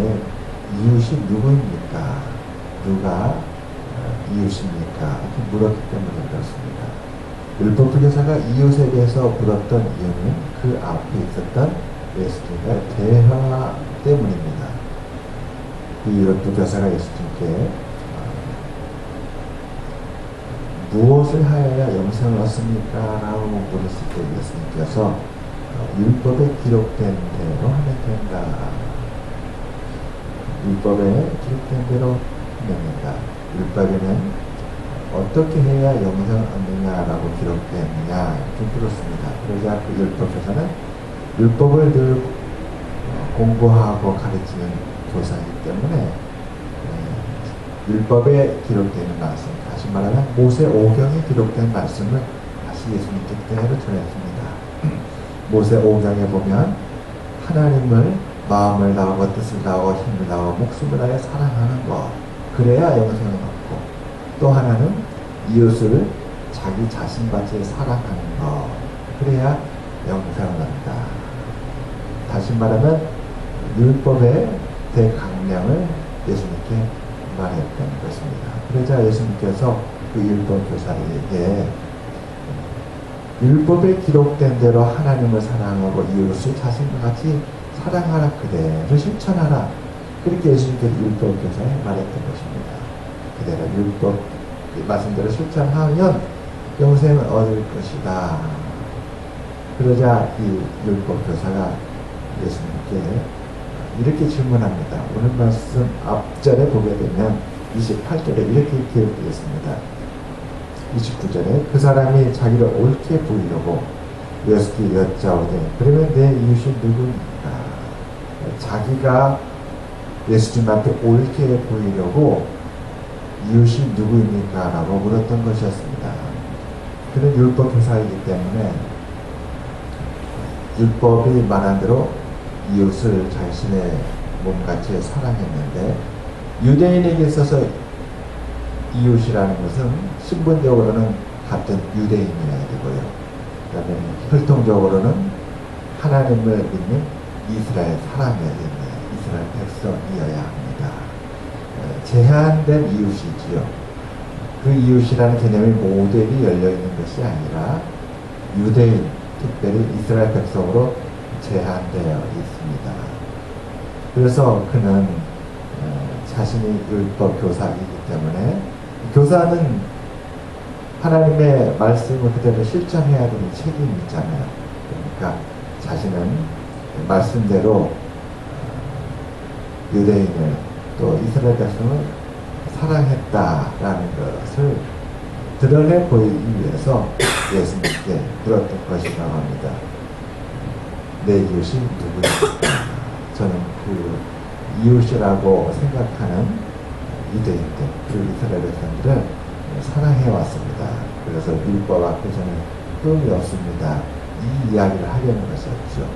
이웃이 누구입니까? 누가 이웃입니까? 이렇게 물었기 때문에 그렇습니다. 율법교사가 이웃에 대해서 물었던 이유는 그 앞에 있었던 예수님과의 대화 때문입니다. 이 율법교사가 예수님께 무엇을 하여야 영생을 얻습니까? 라고 물었을 때 예수님께서 율법에 기록된 대로 하면 된다. 율법에 기록된 대로 하면 된다. 율법에는 어떻게 해야 영생을 얻느냐라고 기록되어 있느냐 이렇게 물었습니다. 그러자 그 율법교사는 율법을 늘 공부하고 가르치는 교사이기 때문에 율법에 기록되어 있는 말씀, 다시 말하면 모세 오경에 기록된 말씀을 다시 예수님께 그대로 전했습니다. 모세 오경에 보면 하나님을 마음을 다하고 뜻을 다하고 힘을 다하고 목숨을 다해 사랑하는 것, 그래야 영생을 얻고, 또 하나는 이웃을 자기 자신같이 사랑하는 것, 그래야 영생을 얻는다. 다시 말하면 율법의 대강령을 예수님께 말했던 것입니다. 그러자 예수님께서 그 율법 교사에게 율법에 기록된 대로 하나님을 사랑하고 이웃을 자신과 같이 사랑하라, 그대로 실천하라, 그렇게 예수님께서 율법 교사에 말했던 것입니다. 그대로 율법 말씀대로 실천하면 영생을 얻을 것이다. 그러자 이 율법 교사가 예수님께 이렇게 질문합니다. 오늘 말씀 앞절에 보게 되면 28절에 이렇게 기록되어 있습니다. 29절에 그 사람이 자기를 옳게 보이려고 예수께 여짜오되 그러면 내 이웃이 누구입니까? 자기가 예수님 앞에 옳게 보이려고 이웃이 누구입니까? 라고 물었던 것이었습니다. 그는 율법 교사이기 때문에 율법이 말한 대로 이웃을 자신의 몸같이 사랑했는데, 유대인에게 있어서 이웃이라는 것은 신분적으로는 같은 유대인이어야 되고요, 그다음에 혈통적으로는 하나님을 믿는 이스라엘 사람이어야 됩니다. 이스라엘 백성이어야 합니다. 제한된 이웃이지요. 그 이웃이라는 개념이 모두에게 열려있는 것이 아니라 유대인, 특별히 이스라엘 백성으로 제한되어 있습니다. 그래서 그는 자신이 율법 교사이기 때문에, 교사는 하나님의 말씀을 그대로 실천해야 되는 책임이 있잖아요. 그러니까 자신은 말씀대로 유대인을 또 이스라엘 백성을 사랑했다라는 것을 드러내 보이기 위해서 예수님께 물었던 것이라고 합니다. 내 이웃이 누구입니까? 저는 그 이웃이라고 생각하는 유대인들, 그 이스라엘 백성들을 사랑해왔습니다. 그래서 율법 앞에 저는 흠이 없습니다. 이 이야기를 하려는 것이었죠.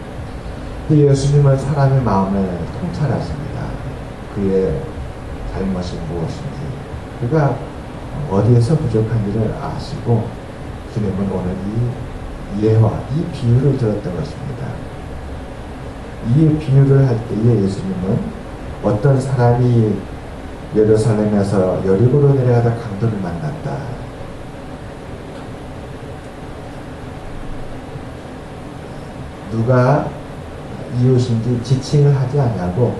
예수님은 사람의 마음을 통찰하십니다. 그의 잘못이 무엇인지, 그가 어디에서 부족한지를 아시고, 주님은 오늘 이 예화, 이 비유를 들었던 것입니다. 이 비유를 할 때에 예수님은 어떤 사람이 예루살렘에서 여리고로 내려가다 강도를 만났다. 누가 이웃인지 지칭을 하지 않냐고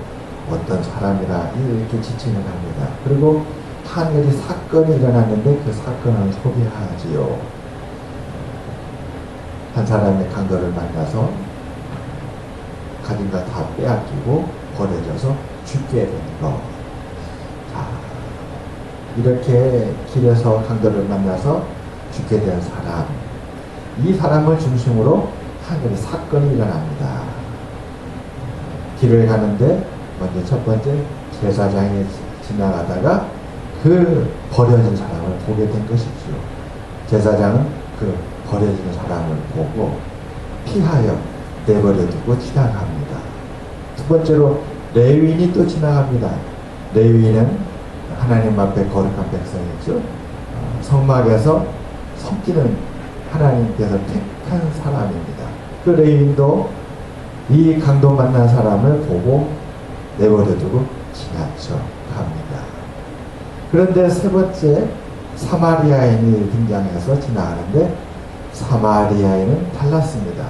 어떤 사람이라 이렇게 지칭을 합니다. 그리고 한 가지 사건이 일어났는데 그 사건을 소개하지요. 한 사람의 강도를 만나서 가진 걸 다 빼앗기고 버려져서 죽게 된 거. 자, 이렇게 길에서 강도를 만나서 죽게 된 사람, 이 사람을 중심으로 한 가지 사건이 일어납니다. 길을 가는데 먼저 첫 번째 제사장이 지나가다가 그 버려진 사람을 보게 된 것이죠. 제사장은 그 버려진 사람을 보고 피하여 내버려두고 지나갑니다. 두 번째로 레위인이 또 지나갑니다. 레위인은 하나님 앞에 거룩한 백성이죠. 성막에서 섬기는 하나님께서 택한 사람입니다. 그 레위인도 이 강도 만난 사람을 보고 내버려두고 지나쳐 갑니다. 그런데 세 번째 사마리아인이 등장해서 지나가는데 사마리아인은 달랐습니다.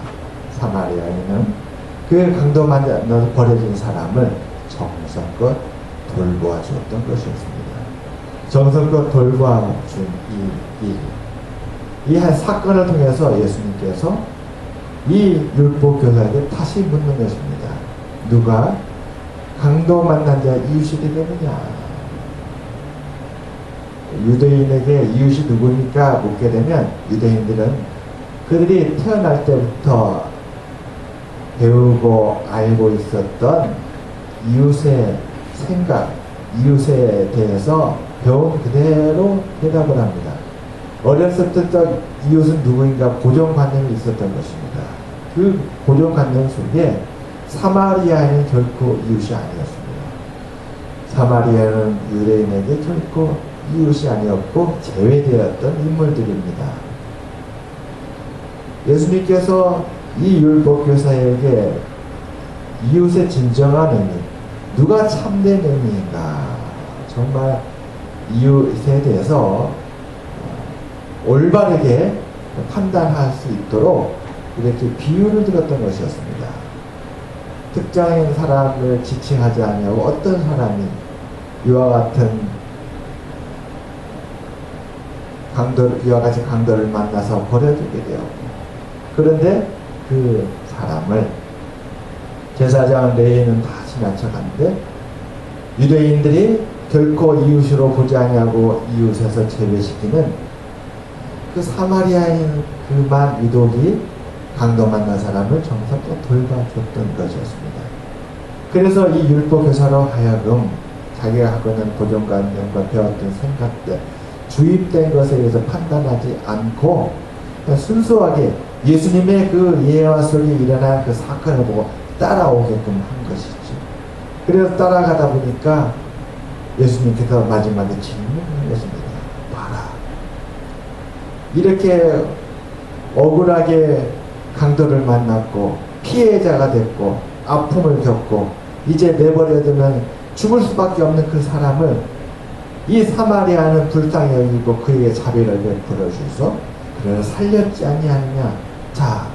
사마리아인은 그 강도 만나서 버려진 사람을 정성껏 돌보아 주었던 것이었습니다. 정성껏 돌보아 준 이 한 사건을 통해서 예수님께서 이 율법교사에게 다시 묻는 것입니다. 누가 강도 만난 자 이웃이 되겠느냐? 유대인에게 이웃이 누구니까 묻게 되면 유대인들은 그들이 태어날 때부터 배우고 알고 있었던 이웃의 생각, 이웃에 대해서 배운 그대로 대답을 합니다. 어렸을 때부터 이웃은 누구인가 고정관념이 있었던 것입니다. 그 고정관념 속에 사마리아인은 결코 이웃이 아니었습니다. 사마리아인은 유대인에게 결코 이웃이 아니었고 제외되었던 인물들입니다. 예수님께서 이 율법교사에게 이웃의 진정한 의미, 누가 참된 의미인가, 정말 이웃에 대해서 올바르게 판단할 수 있도록 이렇게 비유를 들었던 것이었습니다. 특정인 사람을 지칭하지 않냐고 어떤 사람이 이와 같은 이와 같이 강도를 만나서 버려두게 되었고, 그런데 그 사람을 제사장 레위인은 다 지나쳐갔는데 유대인들이 결코 이웃으로 보지 아니하고 이웃에서 제외시키는 그 사마리아인 그만 유독이 강도 만난 사람을 정성껏 돌봐줬던 것이었습니다. 그래서 이 율법교사로 하여금 자기가 갖고 있는 고정관념과 배웠던 생각들, 주입된 것에 의해서 판단하지 않고 순수하게 예수님의 그 예화 속에 일어난 그 사건을 보고 따라오게끔 한 것이죠. 그래서 따라가다 보니까 예수님께서 마지막에 질문을 했습니다. 봐라. 이렇게 억울하게 강도를 만났고 피해자가 됐고 아픔을 겪고 이제 내버려두면 죽을 수밖에 없는 그 사람을 이 사마리아는 불쌍히 여기고 그에게 자비를 베풀어 주소. 그래서 살렸지 아니하느냐. 자,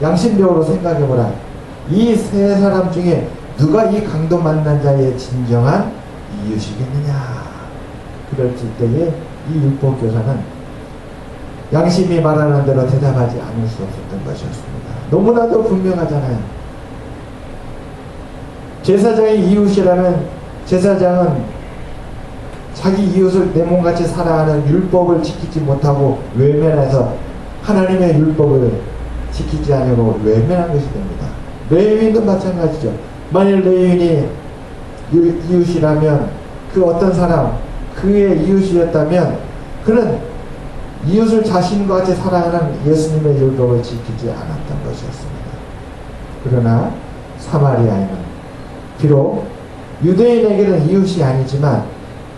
양심적으로 생각해보라. 이 세 사람 중에 누가 이 강도 만난 자의 진정한 이웃이겠느냐. 그럴 때에 이 율법교사는 양심이 말하는 대로 대답하지 않을 수 없었던 것이었습니다. 너무나도 분명하잖아요. 제사장이 이웃이라면 제사장은 자기 이웃을 내 몸같이 살아가는 율법을 지키지 못하고 외면해서 하나님의 율법을 지키지 않으려고 외면한 것이 됩니다. 레위인도 마찬가지죠. 만일 레위인이 이웃이라면 그 어떤 사람, 그의 이웃이었다면 그는 이웃을 자신과 같이 살아가는 예수님의 율법을 지키지 않았던 것이었습니다. 그러나 사마리아인은 비록 유대인에게는 이웃이 아니지만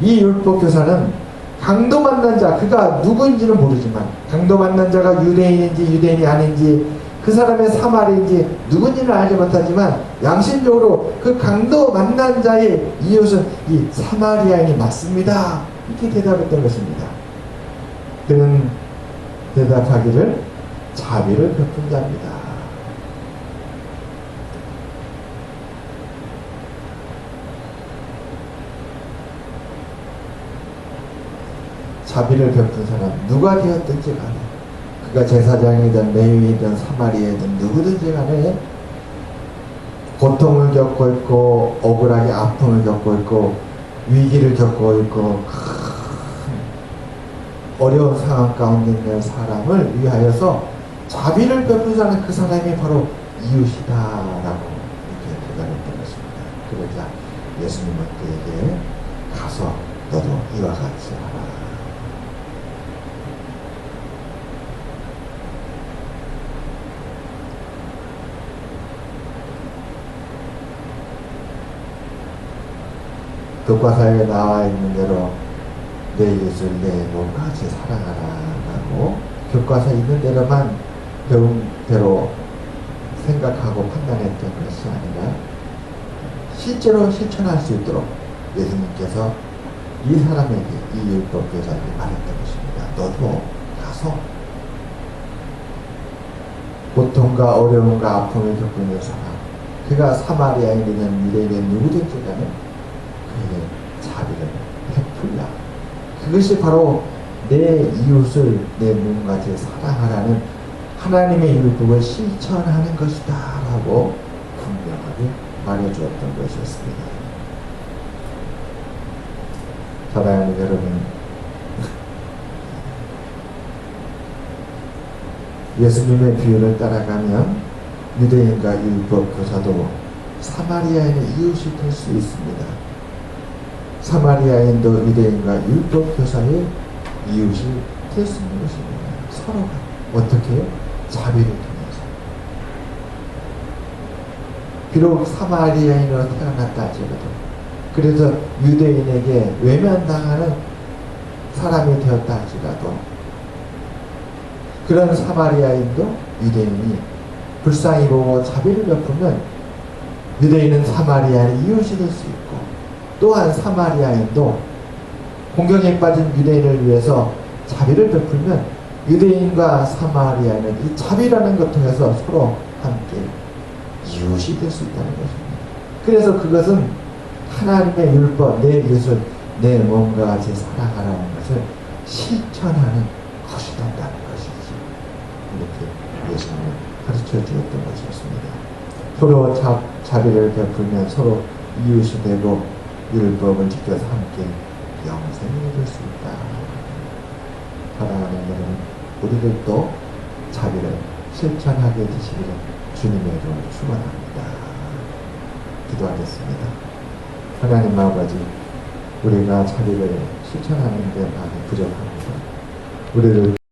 이 율법교사는 강도 만난 자, 그가 누구인지는 모르지만 강도 만난 자가 유대인인지 유대인이 아닌지 그 사람의 사마리인지 누군지는 알지 못하지만 양심적으로 그 강도 만난 자의 이웃은 이 사마리아인이 맞습니다. 이렇게 대답했던 것입니다. 그는 대답하기를 자비를 베푼 자입니다. 자비를 베푼 사람 누가 되었든지 간에 그가 제사장이든 레위이든 사마리아이든 누구든지 간에 고통을 겪고 있고 억울하게 아픔을 겪고 있고 위기를 겪고 있고 큰 어려운 상황 가운데 있는 사람을 위하여서 자비를 베푼 사람은 그 사람이 바로 이웃이다라고 이렇게 대답했던 것입니다. 그러자 예수님은 그에게 가서 너도 이와 같이 하라. 교과서에 나와 있는 대로 내 이웃을 내 몸같이 사랑하라라고 교과서에 있는 대로만 배운 대로 생각하고 판단했던 것이 아니라 실제로 실천할 수 있도록 예수님께서 이 사람에게, 이 율법 교사에게 말했던 것입니다. 너도 가서 고통과 어려움과 아픔을 겪고 있는 사람, 그가 사마리아인이든 유대인이든 누구든지 간에 그에게 자비를 베풀라. 그것이 바로 내 이웃을 내 몸과 같이 사랑하라는 하나님의 율법을 실천하는 것이다 라고 분명하게 말해주었던 것이었습니다. 사랑하는 여러분, 예수님의 비유를 따라가면 유대인과 율법 교사도 사마리아인의 이웃이 될 수 있습니다. 사마리아인도 유대인과 율법 교사의 이웃이 될 수 있는 것입니다. 서로가 어떻게? 자비를 통해서. 비록 사마리아인으로 태어났다 할지라도, 그래서 유대인에게 외면당하는 사람이 되었다 할지라도, 그런 사마리아인도 유대인이 불쌍히 보고 자비를 베푸면 유대인은 사마리아의 이웃이 될 수 있고, 또한 사마리아인도 공경에 빠진 유대인을 위해서 자비를 베풀면 유대인과 사마리아인은 이 자비라는 것 통해서 서로 함께 이웃이 될 수 있다는 것입니다. 그래서 그것은 하나님의 율법, 내 이웃을 내 몸과 같이 사랑하라는 것을 실천하는 것이 된다는 것이지. 이렇게 예수님은 가르쳐 주었던 것이었습니다. 서로 자비를 베풀면 서로 이웃이 되고 율법을 지켜서 함께 영생이 될 수 있다. 사랑하는 여러분, 우리들도 자비를 실천하게 되시기를 주님의 이름으로 축원합니다. 기도하겠습니다. 하나님 아버지, 우리가 자비를 실천하는 데 많이 부족합니다. 우리를